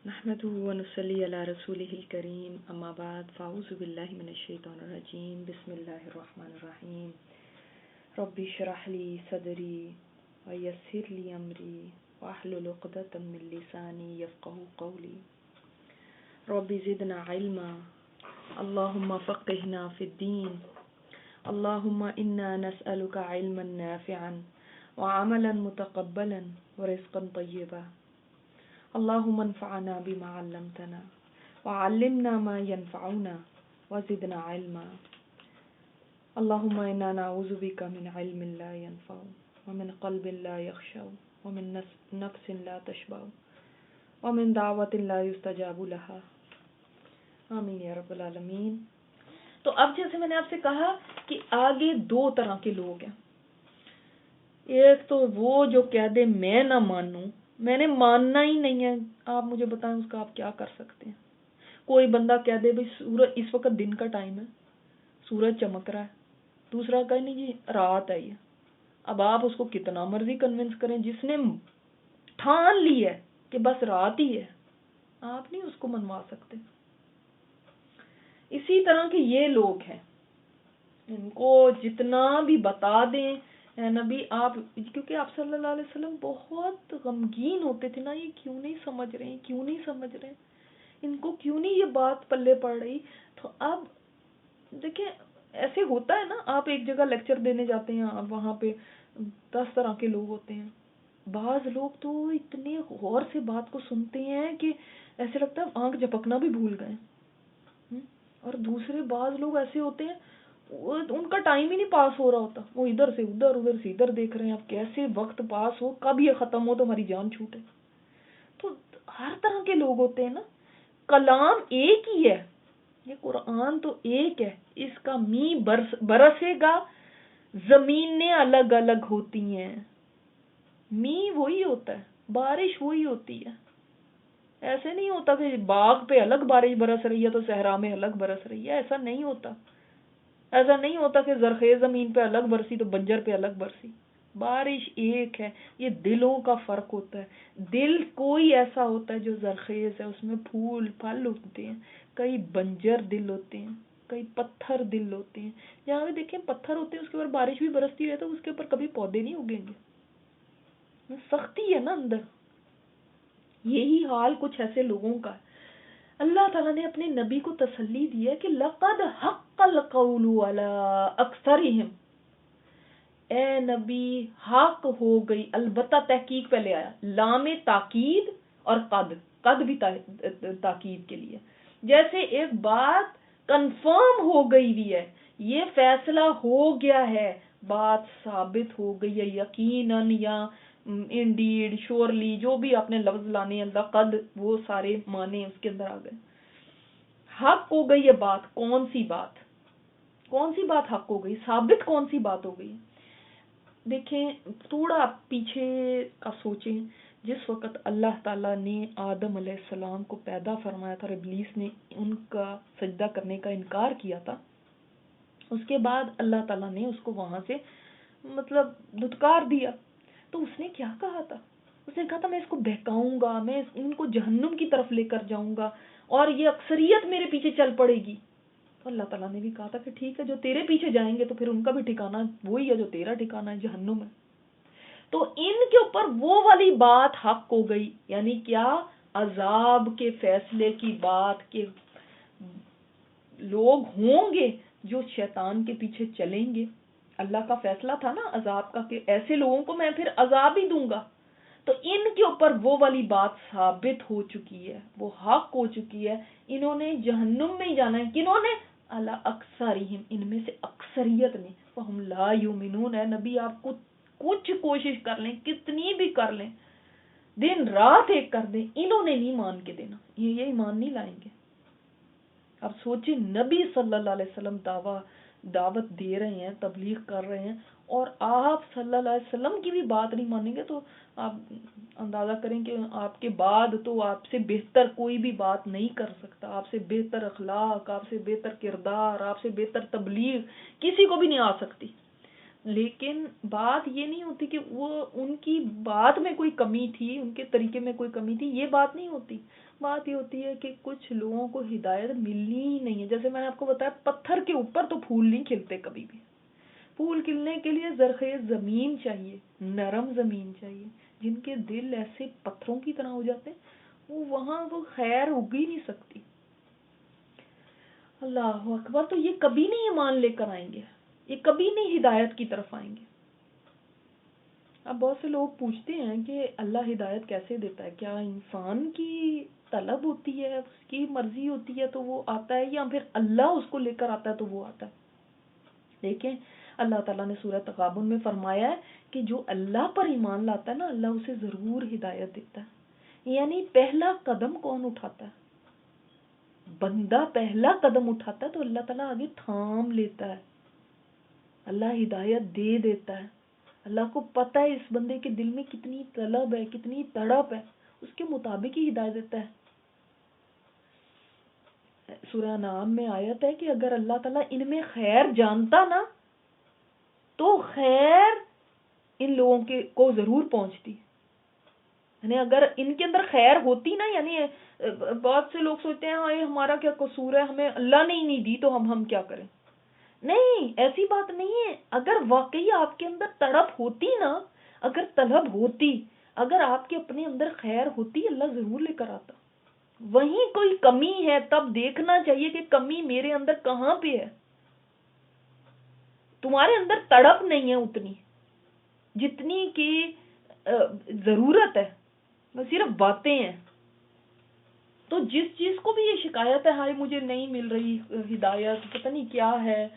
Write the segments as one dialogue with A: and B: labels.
A: نحمده ونصلي على رسوله الكريم اما بعد فاعوذ بالله من الشيطان الرجيم بسم الله الرحمن الرحيم ربي اشرح لي صدري ويسر لي امري واحلل عقدة من لساني يفقهوا قولي ربي زدنا علما اللهم فقهنا في الدين اللهم انا نسألك علما نافعا وعملا متقبلا ورزقا طيبا اللهم انفعنا بما علمتنا وعلمنا ما ينفعنا وزدنا علما اللهم إنا نعوذ بك من علم لا ينفع ومن قلب لا يخشع ومن نفس لا تشبع ومن دعوة لا يستجاب لها آمین یا رب العالمین۔ تو اب جیسے میں نے آپ سے کہا کہ آگے دو طرح کے لوگ ہیں، ایک تو وہ جو کہہ دے میں نہ مانوں، میں نے ماننا ہی نہیں ہے، آپ مجھے بتائیں اس کا آپ کیا کر سکتے ہیں۔ کوئی بندہ کہہ دے بھائی سورج اس وقت دن کا ٹائم ہے، سورج چمک رہا ہے، دوسرا کہے نہیں جی رات ہے یہ۔ اب آپ اس کو کتنا مرضی کنونس کریں، جس نے ٹھان لی ہے کہ بس رات ہی ہے، آپ نہیں اس کو منوا سکتے۔ اسی طرح کے یہ لوگ ہیں، ان کو جتنا بھی بتا دیں اے نبی آپ، کیونکہ آپ صلی اللہ علیہ وسلم بہت غمگین ہوتے تھے نا، یہ کیوں نہیں سمجھ رہے ہیں، کیوں نہیں سمجھ رہے ہیں، ان کو کیوں نہیں یہ بات پلے پڑ رہی۔ تو اب دیکھیں ایسے ہوتا ہے نا، آپ ایک جگہ لیکچر دینے جاتے ہیں، اب وہاں پہ 10 طرح کے لوگ ہوتے ہیں، بعض لوگ تو اتنے غور سے بات کو سنتے ہیں کہ ایسے لگتا ہے آنکھ جھپکنا بھی بھول گئے، اور دوسرے بعض لوگ ایسے ہوتے ہیں ان کا ٹائم ہی نہیں پاس ہو رہا ہوتا، وہ ادھر سے ادھر ادھر سے ادھر دیکھ رہے ہیں اب کیسے وقت پاس ہو، کب یہ ختم ہو تو ہماری جان چھوٹے۔ تو ہر طرح کے لوگ ہوتے ہیں نا، کلام ایک ہی ہے، یہ قرآن تو ایک ہے، اس کا می برسے گا، زمینیں الگ الگ ہوتی ہیں، می وہی ہوتا ہے، بارش وہی ہوتی ہے۔ ایسے نہیں ہوتا کہ باغ پہ الگ بارش برس رہی ہے تو صحرا میں الگ برس رہی ہے، ایسا نہیں ہوتا۔ ایسا نہیں ہوتا کہ زرخیز زمین پہ الگ برسی تو بنجر پہ الگ برسی، بارش ایک ہے۔ یہ دلوں کا فرق ہوتا ہے، دل کوئی ایسا ہوتا ہے جو زرخیز ہے، اس میں پھول پھل اگتے ہیں، کئی بنجر دل ہوتے ہیں، کئی پتھر دل ہوتے ہیں۔ جہاں بھی دیکھیں پتھر ہوتے ہیں اس کے اوپر بارش بھی برستی ہے تو اس کے اوپر کبھی پودے نہیں اگیں گے، سختی ہے نا اندر۔ یہی حال کچھ ایسے لوگوں کا ہے۔ اللہ تعالیٰ نے اپنے نبی کو تسلی دی ہے کہ لقد حق القول علی اکثرہم، اے نبی حق ہو گئی، البتہ تحقیق پہلے آیا، لام تاکید اور قد بھی تاکید کے لیے، جیسے ایک بات کنفرم ہو گئی بھی ہے، یہ فیصلہ ہو گیا ہے، بات ثابت ہو گئی ہے یقیناً یا انڈیڈ شورلی، جو بھی آپ نے لفظ لانے ہیں، لقد وہ سارے معنی اس کے اندر آ گئے۔ حق ہو گئی یہ بات، کون سی بات، کون سی بات حق ہو گئی، ثابت کون سی بات ہو گئی۔ دیکھیں تھوڑا پیچھے کا سوچیں، جس وقت اللہ تعالیٰ نے آدم علیہ السلام کو پیدا فرمایا تھا اور ابلیس نے ان کا سجدہ کرنے کا انکار کیا تھا، اس کے بعد اللہ تعالیٰ نے اس کو وہاں سے مطلب دھتکار دیا، تو اس نے کیا کہا تھا، اس نے کہا تھا میں اس کو بہکاؤں گا، میں ان کو جہنم کی طرف لے کر جاؤں گا اور یہ اکثریت میرے پیچھے چل پڑے گی۔ تو اللہ تعالیٰ نے بھی کہا تھا کہ ٹھیک ہے، جو تیرے پیچھے جائیں گے تو پھر ان کا بھی ٹھکانہ وہی ہے جو تیرا ٹھکانہ ہے، جہنم ہے۔ تو ان کے اوپر وہ والی بات حق ہو گئی، یعنی کیا، عذاب کے فیصلے کی بات، کہ لوگ ہوں گے جو شیطان کے پیچھے چلیں گے۔ اللہ کا فیصلہ تھا نا عذاب کا کہ ایسے لوگوں کو میں پھر عذاب ہی دوں گا، تو ان کے اوپر وہ والی بات ثابت ہو چکی ہے، وہ حق ہو چکی ہے، انہوں نے جہنم میں ہی جانا ہے۔ کنہوں نے؟ اللہ اکثرہم، ان میں سے اکثریت نے، فہم لا یؤمنون۔ اے نبی آپ کچھ کوشش کر لیں، کتنی بھی کر لیں، دن رات ایک کر دیں، انہوں نے نہیں مان کے دینا، یہ ایمان نہیں لائیں گے۔ اب سوچیں نبی صلی اللہ علیہ وسلم دعوت دے رہے ہیں، تبلیغ کر رہے ہیں، اور آپ صلی اللہ علیہ وسلم کی بھی بات نہیں مانیں گے تو آپ اندازہ کریں کہ آپ کے بعد تو آپ سے بہتر کوئی بھی بات نہیں کر سکتا، آپ سے بہتر اخلاق، آپ سے بہتر کردار، آپ سے بہتر تبلیغ کسی کو بھی نہیں آ سکتی۔ لیکن بات یہ نہیں ہوتی کہ وہ ان کی بات میں کوئی کمی تھی، ان کے طریقے میں کوئی کمی تھی، یہ بات نہیں ہوتی. بات یہ ہوتی ہے کہ کچھ لوگوں کو ہدایت ملنی ہی نہیں ہے. جیسے میں نے آپ کو بتایا پتھر کے اوپر تو پھول نہیں کھلتے کبھی بھی. پھول کھلنے کے لیے زرخیز زمین چاہیے، نرم زمین چاہیے. جن کے دل ایسے پتھروں کی طرح ہو جاتے ہیں وہ وہاں وہ خیر اگ ہی نہیں سکتی. اللہ اکبر. تو یہ کبھی نہیں ایمان لے کر آئیں گے، یہ کبھی نہیں ہدایت کی طرف آئیں گے. اب بہت سے لوگ پوچھتے ہیں کہ اللہ ہدایت کیسے دیتا ہے؟ کیا انسان کی طلب ہوتی ہے، اس کی مرضی ہوتی ہے تو وہ آتا ہے، یا پھر اللہ اس کو لے کر آتا ہے تو وہ آتا ہے؟ دیکھیں اللہ تعالیٰ نے سورہ تغابن میں فرمایا ہے کہ جو اللہ پر ایمان لاتا ہے نا، اللہ اسے ضرور ہدایت دیتا ہے. یعنی پہلا قدم کون اٹھاتا ہے؟ بندہ پہلا قدم اٹھاتا ہے تو اللہ تعالیٰ آگے تھام لیتا ہے، اللہ ہدایت دے دیتا ہے. اللہ کو پتہ ہے اس بندے کے دل میں کتنی طلب ہے، کتنی تڑپ ہے، اس کے مطابق ہی ہدایت دیتا ہے. سورہ نام میں آیت ہے کہ اگر اللہ تعالیٰ ان میں خیر جانتا نا تو خیر ان لوگوں کو ضرور پہنچتی. یعنی اگر ان کے اندر خیر ہوتی نا، یعنی بہت سے لوگ سوچتے ہیں ہاں یہ ہمارا کیا قصور ہے، ہمیں اللہ نے ہی نہیں دی تو ہم کیا کریں. نہیں، ایسی بات نہیں ہے. اگر واقعی آپ کے اندر تڑپ ہوتی نا، اگر طلب ہوتی، اگر آپ کے اپنے اندر خیر ہوتی، اللہ ضرور لے کر آتا. وہیں کوئی کمی ہے تب دیکھنا چاہیے کہ کمی میرے اندر کہاں پہ ہے. تمہارے اندر تڑپ نہیں ہے اتنی جتنی کی ضرورت ہے، وہ صرف باتیں ہیں. تو جس چیز کو بھی یہ شکایت ہے ہائے مجھے نہیں مل رہی ہدایت، پتہ نہیں کیا ہے،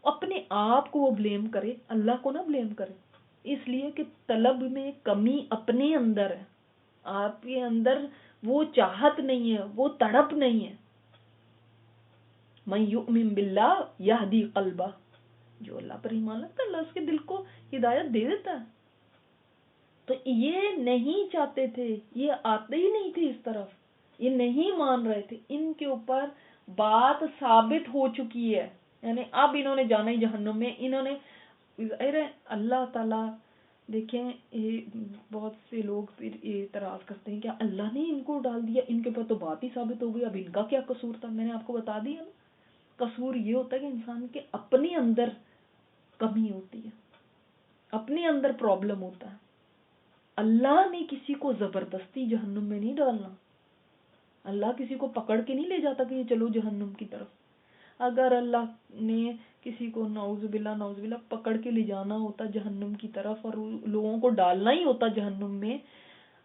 A: اپنے آپ کو وہ بلیم کرے، اللہ کو نہ بلیم کرے. اس لیے کہ طلب میں کمی اپنے اندر ہے، آپ کے اندر وہ چاہت نہیں ہے، وہ تڑپ نہیں ہے. من یؤمن باللہ یہدی قلبہ، جو اللہ پر ایمان رکھتا ہے اللہ اس کے دل کو ہدایت دے دیتا ہے. تو یہ نہیں چاہتے تھے، یہ آتے ہی نہیں تھے اس طرف، یہ نہیں مان رہے تھے. ان کے اوپر بات ثابت ہو چکی ہے، یعنی اب انہوں نے جانا ہی جہنم میں. انہوں نے اللہ تعالیٰ دیکھیں بہت سے لوگ پھر اعتراض کرتے ہیں کہ اللہ نے ان کو ڈال دیا، ان کے اوپر تو بات ہی ثابت ہو گئی، اب ان کا کیا قصور تھا؟ میں نے آپ کو بتا دیا نا، قصور یہ ہوتا ہے کہ انسان کے اپنے اندر کمی ہوتی ہے، اپنے اندر پرابلم ہوتا ہے. اللہ نے کسی کو زبردستی جہنم میں نہیں ڈالنا، اللہ کسی کو پکڑ کے نہیں لے جاتا کہ یہ چلو جہنم کی طرف. اگر اللہ نے کسی کو نعوذ باللہ پکڑ کے لے جانا ہوتا جہنم کی طرف اور لوگوں کو ڈالنا ہی ہوتا جہنم میں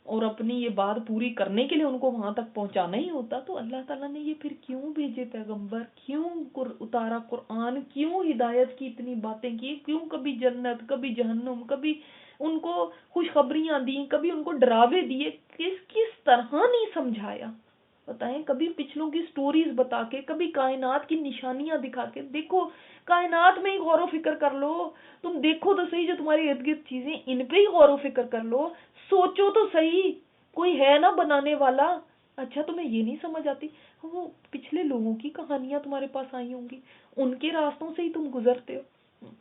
A: اور اپنی یہ بات پوری کرنے کے لیے ان کو وہاں تک پہنچانا ہی ہوتا، تو اللہ تعالیٰ نے یہ پھر کیوں بھیجے پیغمبر، کیوں اتارا قرآن، کیوں ہدایت کی اتنی باتیں کی، کیوں کبھی جنت کبھی جہنم، کبھی ان کو خوشخبریاں دیں، کبھی ان کو ڈراوے دیے، کس طرح نہیں سمجھایا بتائیں. کبھی پچھلوں کی سٹوریز بتا کے، کبھی کائنات کی نشانیاں دکھا کے، دیکھو کائنات میں ہی غور و فکر کر لو، تم دیکھو تو صحیح جو تمہاری ارد گرد چیزیں ان پہ ہی غور و فکر کر لو، سوچو تو صحیح کوئی ہے نا بنانے والا. اچھا تمہیں یہ نہیں سمجھ آتی، وہ پچھلے لوگوں کی کہانیاں تمہارے پاس آئی ہوں گی، ان کے راستوں سے ہی تم گزرتے ہو،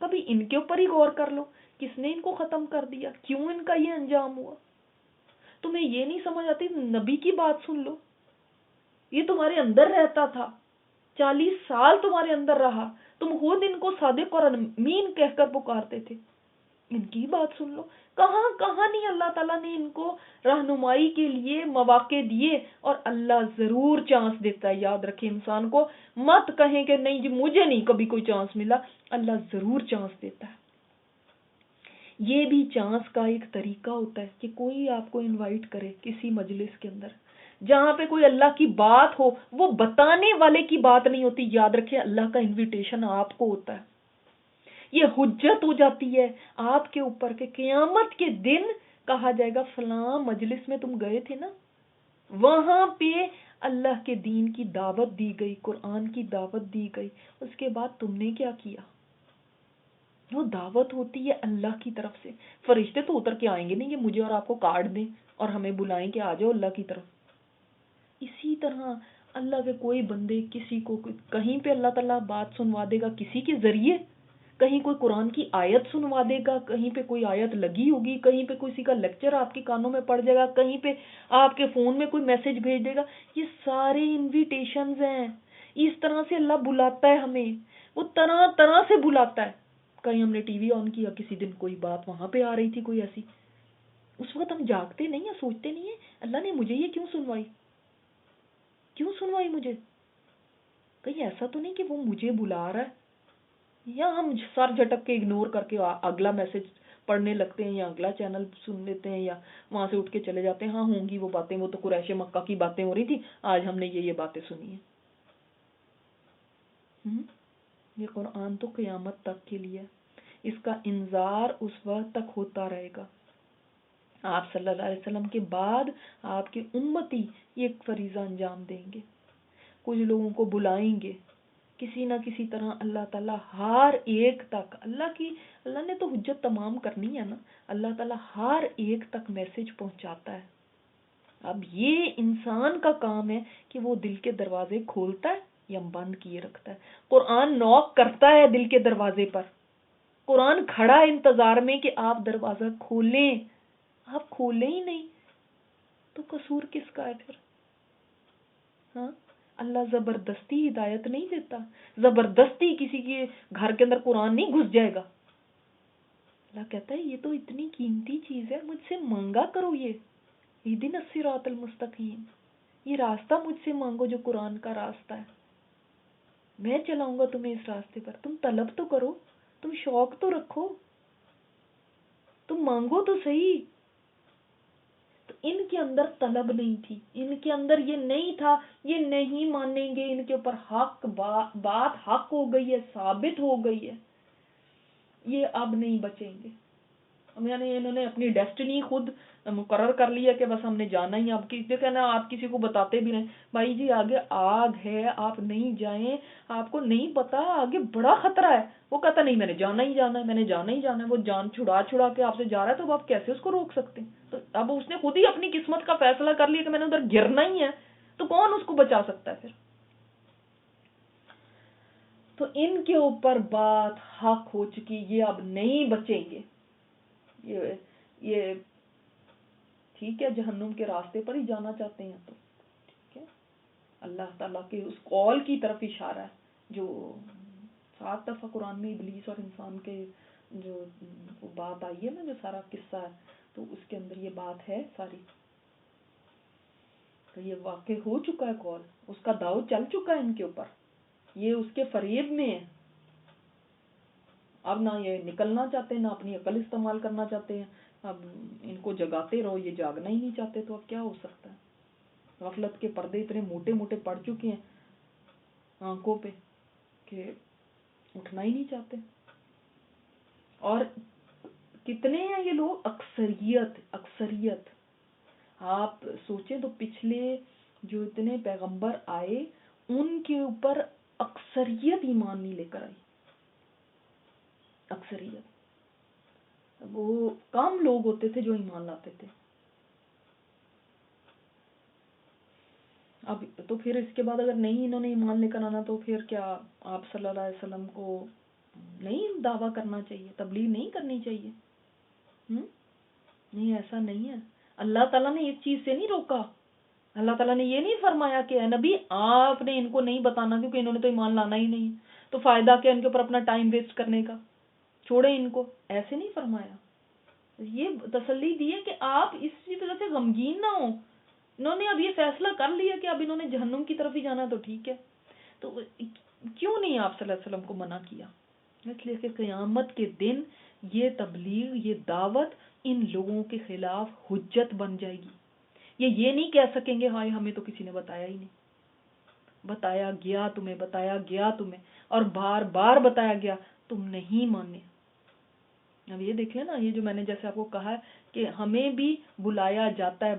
A: کبھی ان کے اوپر ہی غور کر لو، کس نے ان کو ختم کر دیا، کیوں ان کا یہ انجام ہوا. تمہیں یہ نہیں سمجھ آتی، نبی کی بات سن لو، یہ تمہارے اندر رہتا تھا، 40 سال تمہارے اندر رہا، تم خود ان کو صادق اور امین کہہ کر پکارتے تھے، ان کی بات سن لو. کہاں نہیں اللہ تعالیٰ نے ان کو رہنمائی کے لیے مواقع دیے، اور اللہ ضرور چانس دیتا ہے. یاد رکھیں انسان کو مت کہیں کہ نہیں جی مجھے نہیں کبھی کوئی چانس ملا، اللہ ضرور چانس دیتا ہے. یہ بھی چانس کا ایک طریقہ ہوتا ہے کہ کوئی آپ کو انوائٹ کرے کسی مجلس کے اندر جہاں پہ کوئی اللہ کی بات ہو، وہ بتانے والے کی بات نہیں ہوتی. یاد رکھیں اللہ کا انویٹیشن آپ کو ہوتا ہے. یہ حجت ہو جاتی ہے آپ کے اوپر کہ قیامت کے دن کہا جائے گا فلاں مجلس میں تم گئے تھے نا، وہاں پہ اللہ کے دین کی دعوت دی گئی، قرآن کی دعوت دی گئی، اس کے بعد تم نے کیا کیا. وہ دعوت ہوتی ہے اللہ کی طرف سے. فرشتے تو اتر کے آئیں گے نہیں کہ مجھے اور آپ کو کارڈ دیں اور ہمیں بلائیں کہ آ جاؤ اللہ کی طرف. اسی طرح اللہ کے کوئی بندے کسی کو کہیں پہ اللہ تعالیٰ بات سنوا دے گا کسی کے ذریعے، کہیں کوئی قرآن کی آیت سنوا دے گا، کہیں پہ کوئی آیت لگی ہوگی، کہیں پہ کسی کا لیکچر آپ کے کانوں میں پڑ جائے گا، کہیں پہ آپ کے فون میں کوئی میسج بھیج دے گا. یہ سارے انویٹیشنز ہیں. اس طرح سے اللہ بلاتا ہے ہمیں، وہ طرح طرح سے بلاتا ہے. کہیں ہم نے ٹی وی آن کیا، کسی دن کوئی بات وہاں پہ آ رہی تھی کوئی ایسی، اس وقت ہم جاگتے نہیں ہیں، سوچتے نہیں ہیں اللہ نے مجھے یہ کیوں سنوائی مجھے. کہیں ایسا تو نہیں کہ وہ مجھے بلا رہا ہے، یا ہم سر جھٹک کے اگنور کر کے اگلا میسج پڑھنے لگتے ہیں یا اگلا چینل سن لیتے ہیں، یا وہاں سے اٹھ کے چلے جاتے ہیں. ہاں ہوں گی وہ باتیں، وہ تو قریش مکہ کی باتیں ہو رہی تھی، آج ہم نے یہ باتیں سنی ہیں. یہ قرآن تو قیامت تک کے لیے، اس کا انذار اس وقت تک ہوتا رہے گا. آپ صلی اللہ علیہ وسلم کے بعد آپ کے امتی یہ فریضہ انجام دیں گے، کچھ لوگوں کو بلائیں گے کسی نہ کسی طرح. اللہ تعالیٰ ہر ایک تک، اللہ نے تو حجت تمام کرنی ہے نا، اللہ تعالیٰ ہر ایک تک میسج پہنچاتا ہے. اب یہ انسان کا کام ہے کہ وہ دل کے دروازے کھولتا ہے یا بند کیے رکھتا ہے. قرآن نوک کرتا ہے دل کے دروازے پر، قرآن کھڑا ہے انتظار میں کہ آپ دروازہ کھولیں. آپ کھولیں ہی نہیں تو قصور کس کا ہے پھر؟ ہاں، اللہ زبردستی ہدایت نہیں دیتا، زبردستی کسی کے گھر کے اندر قرآن نہیں گھس جائے گا. اللہ کہتا ہے یہ تو اتنی قیمتی چیز ہے، مجھ سے مانگا کرو. یہ اہدنا الصراط المستقیم، یہ راستہ مجھ سے مانگو جو قرآن کا راستہ ہے، میں چلاؤں گا تمہیں اس راستے پر. تم طلب تو کرو، تم شوق تو رکھو، تم مانگو تو صحیح. تو ان کے اندر طلب نہیں تھی، ان کے اندر یہ نہیں تھا یہ نہیں مانیں گے، ان کے اوپر حق بات حق ہو گئی ہے، ثابت ہو گئی ہے، یہ اب نہیں بچیں گے. یعنی انہوں نے اپنی ڈیسٹنی خود مقرر کر لیا کہ بس ہم نے جانا ہی. اب کہنا آپ کسی کو بتاتے بھی نہیں، بھائی جی آگے آگ ہے، آپ نہیں جائیں، آپ کو نہیں پتا آگے بڑا خطرہ ہے. وہ کہتا نہیں میں نے جانا ہی جانا ہے، میں نے جانا ہی جانا ہے. وہ جان چھڑا کے آپ سے جا رہا ہے تو آپ کیسے اس کو روک سکتے ہیں؟ تو اب اس نے خود ہی اپنی قسمت کا فیصلہ کر لیا کہ میں نے ادھر گرنا ہی ہے، تو کون اس کو بچا سکتا ہے پھر؟ تو ان کے اوپر بات حق ہو چکی، یہ اب نہیں بچیں گے. یہ ٹھیک ہے، جہنم کے راستے پر ہی جانا چاہتے ہیں تو ٹھیک ہے. اللہ تعالیٰ کے اس قول کی طرف اشارہ ہے جو 7 دفعہ قرآن میں ابلیس اور انسان کے جو بات آئی ہے نا، جو سارا قصہ ہے، تو اس کے اندر یہ بات ہے ساری. تو یہ واقع ہو چکا ہے قول، اس کا داؤ چل چکا ہے ان کے اوپر، یہ اس کے فریب میں ہے. اب نہ یہ نکلنا چاہتے ہیں، نہ اپنی عقل استعمال کرنا چاہتے ہیں. اب ان کو جگاتے رہو، یہ جاگنا ہی نہیں چاہتے، تو اب کیا ہو سکتا ہے؟ غفلت کے پردے اتنے موٹے موٹے پڑ چکے ہیں آنکھوں پہ کہ اٹھنا ہی نہیں چاہتے. اور کتنے ہیں یہ لوگ؟ اکثریت. آپ سوچیں تو پچھلے جو اتنے پیغمبر آئے ان کے اوپر اکثریت ایمان نہیں لے کر آئی. اکثریت، وہ کم لوگ ہوتے تھے جو ایمان لاتے تھے. اب تو پھر اس کے بعد اگر نہیں انہوں نے ایمان لے کر آنا تو پھر کیا آپ صلی اللہ علیہ وسلم کو نہیں دعویٰ کرنا چاہیے، تبلیغ نہیں کرنی چاہیے؟ نہیں، ایسا نہیں ہے. اللہ تعالیٰ نے اس چیز سے نہیں روکا. اللہ تعالیٰ نے یہ نہیں فرمایا کہ اے نبی آپ نے ان کو نہیں بتانا کیونکہ انہوں نے تو ایمان لانا ہی نہیں، تو فائدہ کیا ان کے اوپر اپنا ٹائم ویسٹ کرنے کا، چھوڑیں ان کو. ایسے نہیں فرمایا. یہ تسلی دی ہے کہ آپ اسی طرح سے غمگین نہ ہوں. انہوں نے اب یہ فیصلہ کر لیا کہ اب انہوں نے جہنم کی طرف ہی جانا، تو ٹھیک ہے. تو کیوں نہیں آپ صلی اللہ علیہ وسلم کو منع کیا؟ اس لیے کہ قیامت کے دن یہ تبلیغ، یہ دعوت ان لوگوں کے خلاف حجت بن جائے گی. یہ نہیں کہہ سکیں گے ہائے ہمیں تو کسی نے بتایا ہی نہیں. بتایا گیا تمہیں اور بار بار بتایا گیا، تم نہیں مانے. اب یہ دیکھ لیں نا، یہ جو میں نے جیسے آپ کو کہا ہے کہ ہمیں بھی بلایا جاتا ہے،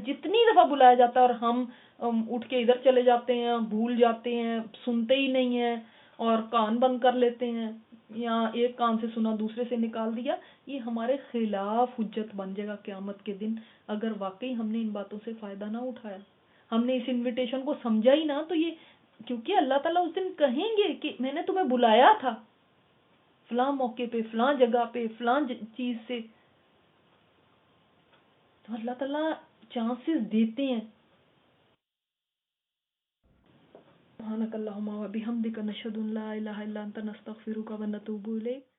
A: جتنی دفعہ بلایا جاتا ہے اور ہم اٹھ کے ادھر چلے جاتے ہیں، بھول جاتے ہیں، سنتے ہی نہیں ہیں اور کان بند کر لیتے ہیں، یا ایک کان سے سنا دوسرے سے نکال دیا. یہ ہمارے خلاف حجت بن جائے گا قیامت کے دن اگر واقعی ہم نے ان باتوں سے فائدہ نہ اٹھایا، ہم نے اس انویٹیشن کو سمجھا ہی نہ. تو یہ کیونکہ اللہ تعالیٰ اس دن کہیں گے کہ میں نے تمہیں بلایا تھا، فلاں موقع پہ، فلاں جگہ پہ، فلاں چیز سے، تو اللہ تعالیٰ چانسز دیتے ہیں. سبحانک اللہم و بحمدک نشہد ان لا الہ الا انت نستغفرک و نتوب الیک.